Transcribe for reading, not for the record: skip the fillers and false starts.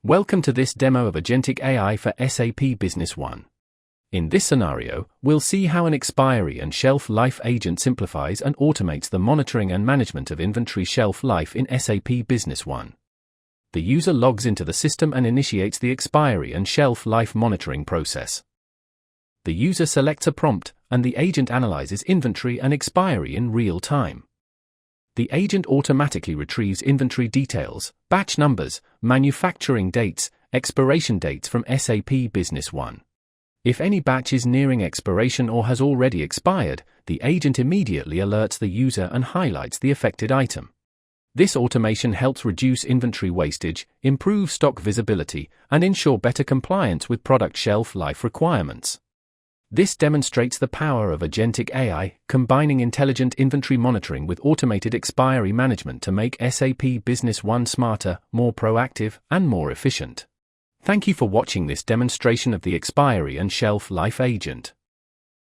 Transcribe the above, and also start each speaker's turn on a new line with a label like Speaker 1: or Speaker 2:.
Speaker 1: Welcome to this demo of Agentic AI for SAP Business One. In this scenario, we'll see how an expiry and shelf life agent simplifies and automates the monitoring and management of inventory shelf life in SAP Business One. The user logs into the system and initiates the expiry and shelf life monitoring process. The user selects a prompt, and the agent analyzes inventory and expiry in real time. The agent automatically retrieves inventory details, batch numbers, manufacturing dates, expiration dates from SAP Business One. If any batch is nearing expiration or has already expired, the agent immediately alerts the user and highlights the affected item. This automation helps reduce inventory wastage, improve stock visibility, and ensure better compliance with product shelf life requirements. This demonstrates the power of Agentic AI, combining intelligent inventory monitoring with automated expiry management to make SAP Business One smarter, more proactive, and more efficient. Thank you for watching this demonstration of the Expiry and Shelf Life Agent.